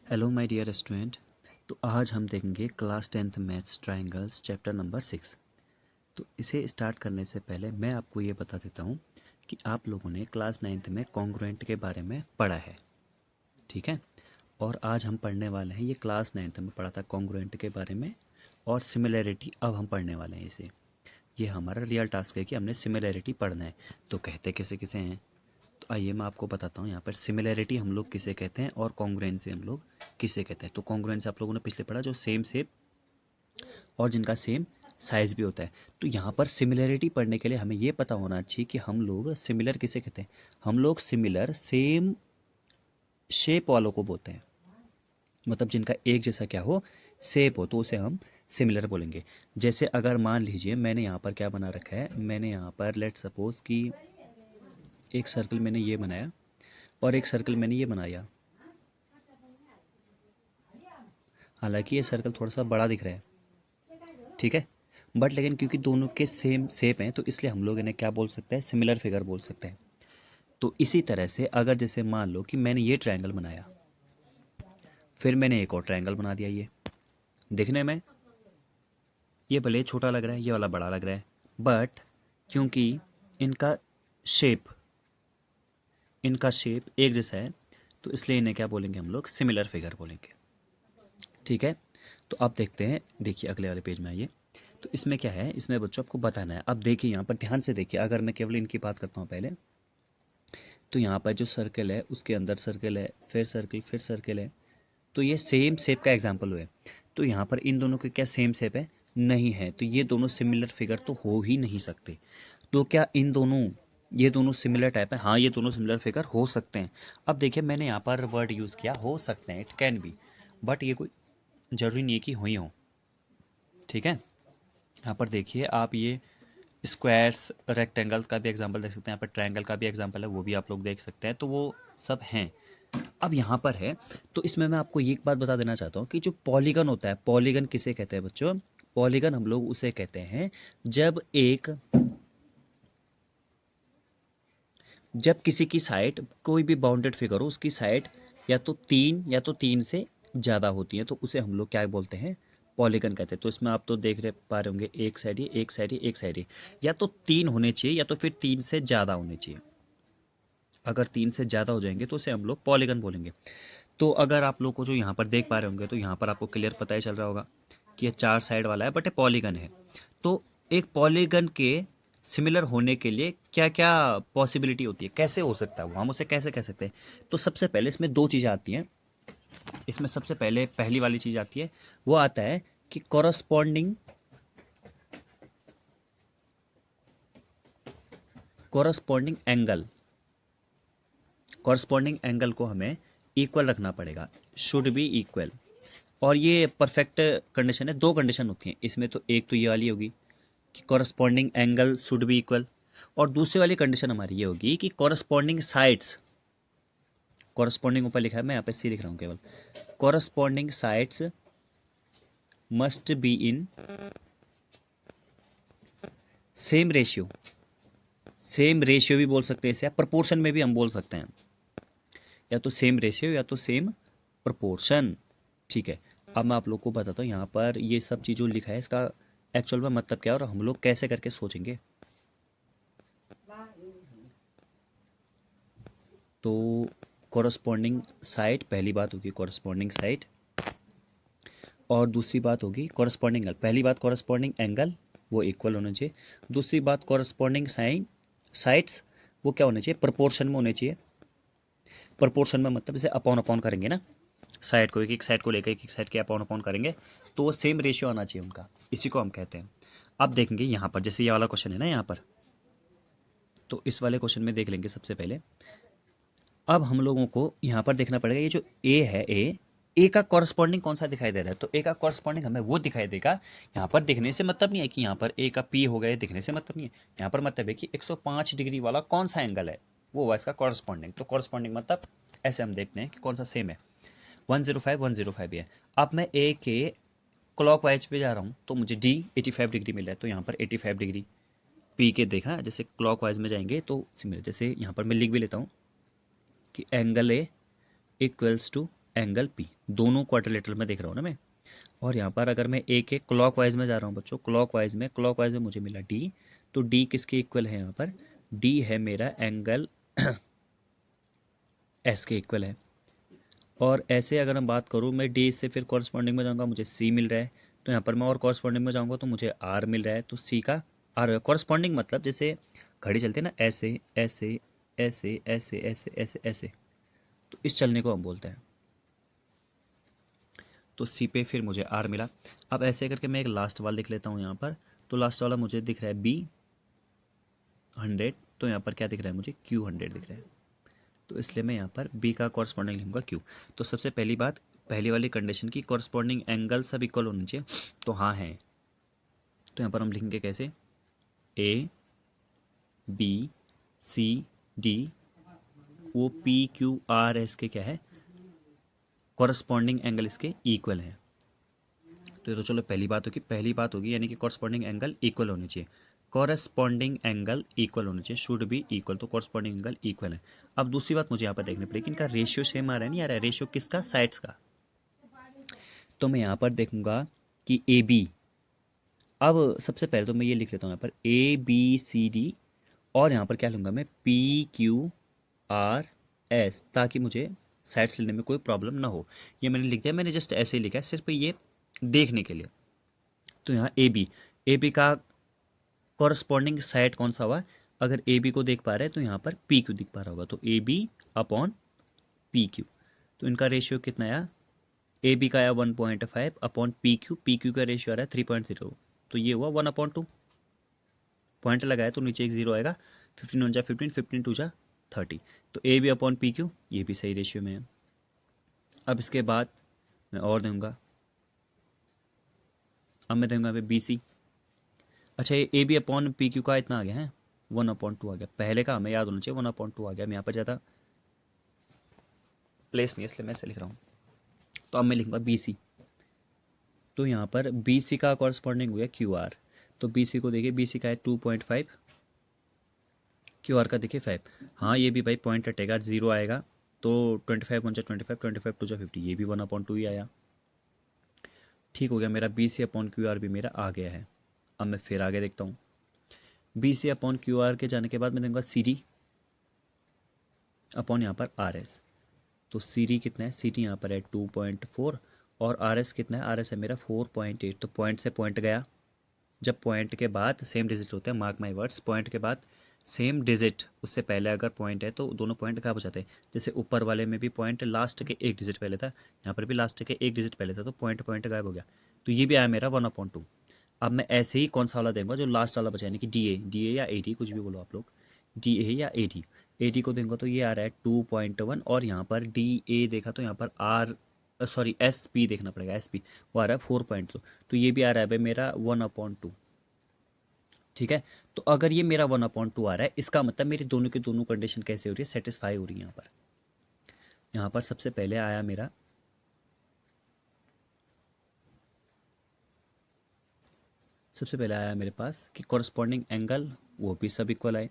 Hello my dear student. तो आज हम देखेंगे class 10th maths triangles chapter number 6। तो इसे स्टार्ट करने से पहले मैं आपको ये बता देता हूँ कि आप लोगों ने क्लास 9th में कॉन्ग्रुएंट के बारे में पढ़ा है, ठीक है। और आज हम पढ़ने वाले हैं, ये क्लास 9th में पढ़ा था कॉन्ग्रुएंट के बारे में, और सिमिलैरिटी अब हम पढ़ने वाले हैं इसे। ये हमारा रियल टास्क है कि हमने सिमिलैरिटी पढ़ना है। तो कहते किसे किसे हैं, तो आइए मैं आपको बताता हूँ। यहाँ पर सिमिलैरिटी हम लोग किसे कहते हैं और कॉन्ग्रुएंसी हम लोग किसे कहते हैं। तो कॉन्ग्रुएंसी आप लोगों ने पिछले पढ़ा, जो सेम शेप और जिनका सेम साइज भी होता है। तो यहाँ पर सिमिलैरिटी पढ़ने के लिए हमें ये पता होना चाहिए कि हम लोग सिमिलर किसे कहते हैं। हम लोग सिमिलर सेम शेप वालों को बोलते हैं, मतलब जिनका एक जैसा क्या हो, शेप हो, तो उसे हम सिमिलर बोलेंगे। जैसे अगर मान लीजिए मैंने यहाँ पर क्या बना रखा है, मैंने यहाँ पर लेट सपोज कि एक सर्कल मैंने ये बनाया और एक सर्कल मैंने ये बनाया। हालांकि ये सर्कल थोड़ा सा बड़ा दिख रहा है, ठीक है, बट लेकिन क्योंकि दोनों के सेम शेप हैं तो इसलिए हम लोग इन्हें क्या बोल सकते हैं, सिमिलर फिगर बोल सकते हैं। तो इसी तरह से अगर जैसे मान लो कि मैंने ये ट्रायंगल बनाया, फिर मैंने एक और ट्रायंगल बना दिया। ये दिखने में ये भले छोटा लग रहा है, ये वाला बड़ा लग रहा है, बट क्योंकि इनका शेप इनका शेप एक जैसा है तो इसलिए इन्हें क्या बोलेंगे, हम लोग सिमिलर फिगर बोलेंगे, ठीक है। तो अब देखते हैं, देखिए अगले वाले पेज में आइए। तो इसमें क्या है, इसमें बच्चों आपको बताना है। अब देखिए यहाँ पर ध्यान से देखिए, अगर मैं केवल इनकी बात करता हूँ पहले, तो यहाँ पर जो सर्कल है उसके अंदर सर्कल है, फिर सर्कल, फिर सर्कल है, तो ये सेम शेप का एग्जाम्पल हुए। तो यहाँ पर इन दोनों के क्या सेम शेप है, नहीं है, तो ये दोनों सिमिलर फिगर तो हो ही नहीं सकते। तो क्या इन दोनों, ये दोनों सिमिलर टाइप है, हाँ ये दोनों सिमिलर फिगर हो सकते हैं। अब देखिए मैंने यहाँ पर वर्ड यूज़ किया हो सकते हैं, इट कैन बी, बट ये कोई ज़रूरी नहीं है कि हुई हो, ठीक है। यहाँ पर देखिए आप, ये स्क्वायर्स रेक्टेंगल का भी एग्जांपल देख सकते हैं, यहाँ पर ट्रायंगल का भी एग्जांपल है, वो भी आप लोग देख सकते हैं, तो वो सब हैं। अब यहाँ पर है, तो इसमें मैं आपको ये एक बात बता देना चाहता हूँ कि जो पॉलीगन होता है, पॉलीगन किसे कहते हैं बच्चों, पॉलीगन हम लोग उसे कहते हैं जब किसी की साइड, कोई भी बाउंडेड फिगर हो, उसकी साइड या तो तीन से ज़्यादा होती है, तो उसे हम लोग क्या बोलते हैं, पॉलीगन कहते हैं। तो इसमें आप तो देख रहे पा रहे होंगे, एक साइड ये, एक साइड ये, एक साइड ये, या तो तीन होने चाहिए या तो फिर तीन से ज़्यादा होने चाहिए। अगर तीन से ज़्यादा हो जाएंगे तो उसे हम लोग पॉलीगन बोलेंगे। तो अगर आप लोग को जो यहाँ पर देख पा रहे होंगे, तो यहाँ पर आपको क्लियर पता ही चल रहा होगा कि ये चार साइड वाला है बट ये पॉलीगन है। तो एक पॉलीगन के सिमिलर होने के लिए क्या क्या पॉसिबिलिटी होती है, कैसे हो सकता है वो, हम उसे कैसे कह सकते हैं। तो सबसे पहले इसमें दो चीज़ें आती हैं। इसमें सबसे पहले पहली वाली चीज़ आती है, वो आता है कि कॉरस्पॉन्डिंग एंगल, कॉरस्पॉन्डिंग एंगल को हमें इक्वल रखना पड़ेगा, शुड बी इक्वल। और ये परफेक्ट कंडीशन है, दो कंडीशन होती हैं इसमें। तो एक तो ये वाली होगी कि corresponding angle should be equal, और दूसरी वाली कंडीशन हमारी ये होगी कि कॉरस्पॉन्डिंग साइड्स, कॉरस्पॉन्डिंग ऊपर लिखा है, मैं यहाँ पे सी लिख रहा हूँ केवल, corresponding sides must be in same ratio. Same ratio भी बोल सकते हैं इसे, या प्रपोर्शन में भी हम बोल सकते हैं, या तो सेम रेशियो या तो सेम प्रपोर्शन, ठीक है। अब मैं आप लोग को बताता हूँ यहाँ पर ये सब चीज़ जो लिखा है इसका एक्चुअल में मतलब क्या है और हम लोग कैसे करके सोचेंगे। तो कॉरस्पॉन्डिंग साइड, पहली बात होगी कॉरस्पॉन्डिंग साइड, और दूसरी बात होगी कॉरस्पॉन्डिंग एंगल। पहली बात कॉरस्पॉन्डिंग एंगल, वो इक्वल होना चाहिए। दूसरी बात कॉरस्पॉन्डिंग साइड्स, वो क्या होने चाहिए, प्रपोर्शन में होने चाहिए। प्रपोर्शन में मतलब जैसे अपॉन अपॉन करेंगे ना, साइड को, एक एक साइड को लेकर एक एक साइड के अपॉन अपॉन करेंगे, तो वो सेम रेशियो आना चाहिए उनका, इसी को हम कहते हैं। अब देखेंगे यहाँ पर, जैसे ये वाला क्वेश्चन है ना यहाँ पर, तो इस वाले क्वेश्चन में देख लेंगे सबसे पहले। अब हम लोगों को यहाँ पर देखना पड़ेगा, ये जो ए है, ए का कॉरस्पॉन्डिंग कौन सा दिखाई दे रहा है, तो ए का कॉरस्पॉन्डिंग हमें वो दिखाई देगा। यहाँ पर दिखने से मतलब नहीं है कि यहाँ पर ए का पी हो गया, दिखने से मतलब नहीं है। यहाँ पर मतलब है कि 105 डिग्री वाला कौन सा एंगल है, वो हुआ इसका कॉरस्पॉन्डिंग। तो कॉरस्पॉन्डिंग मतलब ऐसे हम देखते हैं कि कौन सा सेम है, 105 105 है। अब मैं ए के क्लॉक वाइज पे जा रहा हूँ तो मुझे डी 85 डिग्री मिल रहा है, तो यहाँ पर 85 डिग्री। पी के देखा, जैसे क्लॉक वाइज में जाएंगे तो सिमिलर, जैसे यहाँ पर मैं लिख भी लेता हूँ कि angle A equals to angle P, दोनों क्वाड्रिलेटरल में देख रहा हूँ ना मैं। और यहाँ पर अगर मैं एक एक क्लॉकवाइज में जा रहा हूँ बच्चों, क्लॉकवाइज में मुझे मिला डी, तो डी किसके इक्वल है यहाँ पर, डी है मेरा एंगल एस के इक्वल है। और ऐसे अगर हम बात करूँ, मैं डी से फिर कॉरस्पॉन्डिंग में जाऊँगा, मुझे सी मिल रहा है, तो यहाँ पर मैं और कॉरस्पॉन्डिंग में जाऊँगा तो मुझे आर मिल रहा है, तो सी का आर कॉरस्पॉन्डिंग मतलब जैसे घड़ी चलती है ना, ऐसे ऐसे ऐसे ऐसे ऐसे ऐसे ऐसे, तो इस चलने को हम बोलते हैं। तो सी पे फिर मुझे आर मिला। अब ऐसे करके मैं एक लास्ट वाला लिख लेता हूँ यहाँ पर। तो लास्ट वाला मुझे दिख रहा है बी 100, तो यहाँ पर क्या दिख रहा है मुझे, क्यू 100 दिख रहा है। तो इसलिए मैं यहाँ पर बी का कॉरस्पॉन्डिंग लिखूंगा क्यू। तो सबसे पहली बात, पहली वाली कंडीशन की कॉरस्पॉन्डिंग एंगल सब इक्वल होने चाहिए, तो हाँ है। तो यहाँ पर हम लिखेंगे कैसे, ए बी सी डी, वो पी क्यू आर एस के क्या है, कॉरस्पॉन्डिंग एंगल इसके इक्वल है। तो ये तो चलो पहली बात होगी, यानी कि कॉरस्पॉन्डिंग एंगल इक्वल होनी चाहिए। कॉरस्पॉन्डिंग एंगल इक्वल होना चाहिए, शुड बी इक्वल, तो कॉरस्पॉन्डिंग एंगल इक्वल है। अब दूसरी बात मुझे यहाँ पर देखनी पड़ेगी, इनका रेशियो सेम आ रहा है नहीं आ रहा है, रेशियो किसका, साइड्स का। तो मैं यहाँ पर देखूंगा कि ए बी, अब सबसे पहले तो मैं ये लिख लेता हूँ यहाँ पर ए बी सी डी, और यहाँ पर क्या लूँगा मैं, पी क्यू आर एस, ताकि मुझे साइड्स लेने में कोई प्रॉब्लम ना हो। ये मैंने लिख दिया, मैंने जस्ट ऐसे ही लिखा है सिर्फ ये देखने के लिए। तो यहाँ ए बी का कॉरस्पॉन्डिंग साइड कौन सा हुआ, अगर ए बी को देख पा रहे हैं तो यहाँ पर पी क्यू दिख पा रहा होगा, तो A B upon P Q. तो इनका रेशियो कितना आया, ए बी का आया 1.5 अपॉन पी क्यू का रेशियो आ रहा है 3.0, तो ये हुआ 1/2। पॉइंट लगाया तो नीचे एक जीरो आएगा, 15 15 टू जा 30, तो A B upon P Q ये भी सही रेशियो में है। अब इसके बाद मैं और दूंगा, अब मैं दूंगा बी सी। अच्छा, ये A B upon P Q का इतना आ गया है, 1/2 आ गया, पहले का हमें याद होना चाहिए 1/2 आ गया। मैं यहाँ पर ज़्यादा प्लेस नहीं है इसलिए मैं ऐसे लिख रहा हूँ। तो अब मैं लिखूंगा बी सी, तो यहाँ पर बी सी का कॉरस्पॉन्डिंग हो गया क्यू आर। तो बी सी को देखिए, बी सी का है 2.5, क्यू आर का देखिए 5। हाँ ये भी भाई पॉइंट हटेगा, जीरो आएगा, तो 25 टू जा 50, ये भी 1/2 ही आया। ठीक हो गया, मेरा B C upon Q R भी मेरा आ गया है। अब मैं फिर आगे देखता हूँ, B C upon Q R के जाने के बाद मैं दूंगा सी डी अपॉन यहाँ पर आर एस। तो सी डी कितना है, सी डी यहाँ पर है 2.4, और आर एस कितना है, आर एस है मेरा 4.8। तो पॉइंट से पॉइंट गया, जब पॉइंट के बाद सेम डिजिट होते हैं, मार्क माई वर्ड्स, पॉइंट के बाद सेम डिजिट, उससे पहले अगर पॉइंट है तो दोनों पॉइंट गायब हो जाते हैं। जैसे ऊपर वाले में भी पॉइंट लास्ट के एक डिजिट पहले था, यहाँ पर भी लास्ट के एक डिजिट पहले था, तो पॉइंट पॉइंट गायब हो गया। तो ये भी आया मेरा 1/2। अब मैं ऐसे ही कौन सा वाला दूंगा, जो लास्ट वाला बचा, यानी कि डी ए या ए डी, कुछ भी बोलो आप लोग, डी ए या ए डी को दूंगा तो ये आ रहा है 2.1, और यहाँ पर डी ए देखा तो यहाँ पर आर, सॉरी एस पी देखना पड़ेगा, एस पी वो आ रहा है 4.2, तो ये भी आ रहा है भाई मेरा 1/2। ठीक है, तो अगर ये मेरा 1/2 आ रहा है, इसका मतलब मेरी दोनों की दोनों कंडीशन कैसे हो रही है, सेटिस्फाई हो रही है। यहाँ पर सबसे पहले आया मेरा, सबसे पहले आया मेरे पास कि कॉरस्पॉन्डिंग एंगल वो भी सब इक्वल आए।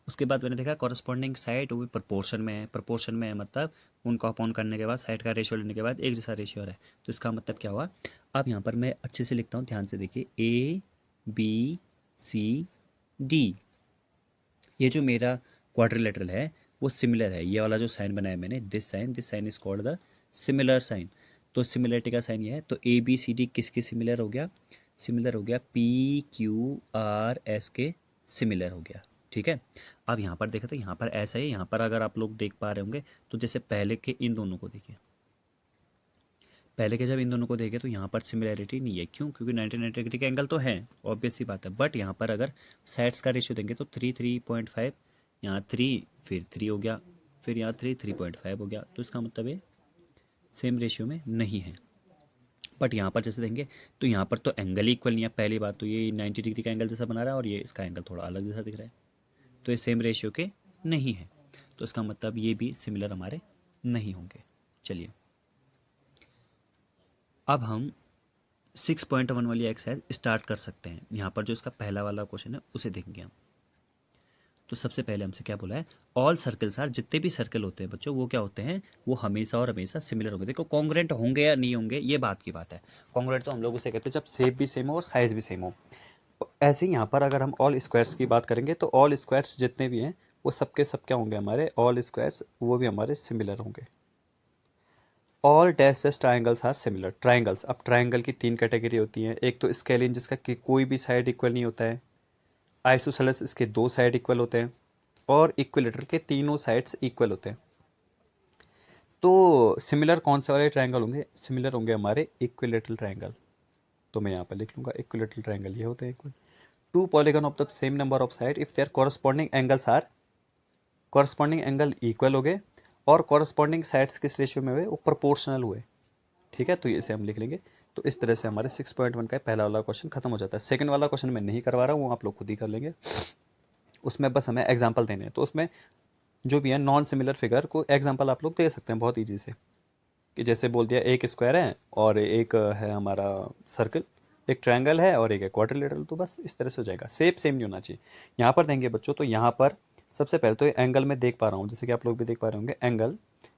उसके बाद मैंने देखा कॉरस्पॉन्डिंग साइड वो भी प्रोपोर्शन में है, प्रोपोर्शन में है मतलब उनको अपॉन करने के बाद साइड का रेशियो लेने के बाद एक जैसा रेशियो है। तो इसका मतलब क्या हुआ, अब यहाँ पर मैं अच्छे से लिखता हूँ, ध्यान से देखिए, ए बी सी डी, ये जो मेरा क्वाड्रिलेटरल है वो सिमिलर है। ये वाला जो साइन बनाया मैंने, this sign is called the similar sign. तो सिमिलरिटी का साइन ये है, तो ए बी सी डी किसके सिमिलर हो गया, सिमिलर हो गया पी क्यू आर एस के सिमिलर हो गया। ठीक है, अब यहाँ पर देखा तो यहाँ पर ऐसा ही, यहाँ पर अगर आप लोग देख पा रहे होंगे तो जैसे पहले के इन दोनों को देखिए, पहले के जब इन दोनों को देखे तो यहाँ पर सिमिलरिटी नहीं है, क्यों, क्योंकि 90 डिग्री का एंगल तो है, ऑब्वियस सी बात है। बट यहाँ पर अगर साइड्स का रेशियो देंगे तो 3.5, यहाँ 3, फिर 3 हो गया, फिर यहाँ 3.5 हो गया, तो इसका मतलब ये सेम रेशियो में नहीं है। बट यहाँ पर जैसे देंगे तो यहाँ पर तो एंगल ही इक्वल नहीं है। पहली बात तो ये 90 डिग्री का एंगल जैसा बना रहा है और ये इसका एंगल थोड़ा अलग जैसा दिख रहा है, तो ये सेम रेशियो के नहीं है, तो इसका मतलब ये भी सिमिलर हमारे नहीं होंगे। चलिए अब हम 6.1 वाली एक्सरसाइज स्टार्ट कर सकते हैं। यहाँ पर जो इसका पहला वाला क्वेश्चन है उसे देखेंगे हम। तो सबसे पहले हमसे क्या बोला है, ऑल सर्कल्स आर, जितने भी सर्कल होते हैं बच्चों वो क्या होते हैं, वो हमेशा और हमेशा सिमिलर होंगे। देखो कॉन्ग्रुएंट होंगे या नहीं होंगे ये बात की बात है। कॉन्ग्रुएंट तो हम लोग उसे कहते हैं जब शेप भी सेम हो और साइज भी सेम हो। ऐसे ही यहाँ पर अगर हम ऑल स्क्वायर्स की बात करेंगे तो ऑल स्क्वायर्स जितने भी हैं वो सबके सब क्या होंगे, हमारे ऑल स्क्वायर्स वो भी हमारे सिमिलर होंगे। All dash triangles are similar. Triangles, अब ट्राइंगल की तीन कैटेगरी होती है। एक तो स्केलिन जिसका कि कोई भी साइड इक्वल नहीं होता है, आइसोसेलेस इसके दो साइड इक्वल होते हैं, और इक्विलेटरल के तीनों साइड्स इक्वल होते हैं। तो सिमिलर कौन से वाले ट्राइंगल होंगे, सिमिलर होंगे हमारे इक्विलेटरल ट्राइंगल। तो मैं यहाँ पर लिख लूँगा इक्विलेटरल ट्राइंगल ये होते हैं equal. Two polygon of the same number of side if their corresponding angles are, corresponding angle equal हो गए और कॉरस्पॉन्डिंग साइड्स किस रेशियो में हुए, वो प्रोपोर्शनल हुए। ठीक है, तो इसे हम लिख लेंगे। तो इस तरह से हमारे 6.1 का पहला वाला क्वेश्चन खत्म हो जाता है। सेकंड वाला क्वेश्चन मैं नहीं करवा रहा हूँ, वो आप लोग खुद ही कर लेंगे। उसमें बस हमें एग्जाम्पल देने हैं। तो उसमें जो भी है नॉन सिमिलर फिगर को एग्जाम्पल आप लोग दे सकते हैं बहुत ईजी से, कि जैसे बोल दिया एक स्क्वायर है और एक है हमारा सर्कल, एक ट्रायंगल है और एक है क्वाड्रिलेटरल, तो बस इस तरह से हो जाएगा। शेप सेम नहीं होना चाहिए। यहाँ पर देंगे बच्चों, तो यहाँ पर सबसे पहले तो एंगल में देख पा रहा हूँ, जैसे कि आप लोग भी देख पा रहे होंगे एंगल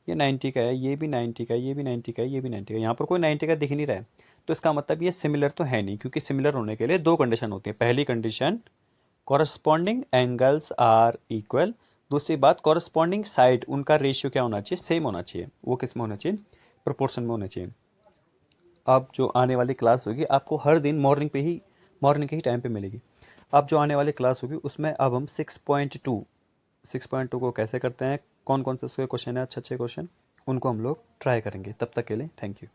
ये 90 का है, ये भी 90 का है, ये भी 90 का है, ये भी 90 का है। यहाँ पर कोई 90 का दिख नहीं रहा है, तो इसका मतलब ये सिमिलर तो है नहीं, क्योंकि सिमिलर होने के लिए दो कंडीशन होती है। पहली condition corresponding angles are equal, दूसरी बात कॉरस्पॉन्डिंग साइड उनका रेशियो क्या होना चाहिए, सेम होना चाहिए। वो किस में होना चाहिए, प्रोपोर्शन में होना चाहिए। अब जो आने वाली क्लास होगी आपको हर दिन मॉर्निंग के ही टाइम पे मिलेगी। अब जो आने वाली क्लास होगी उसमें अब हम 6.2 को कैसे करते हैं, कौन कौन से उसके क्वेश्चन है अच्छे अच्छे क्वेश्चन, उनको हम लोग ट्राई करेंगे। तब तक के लिए थैंक यू।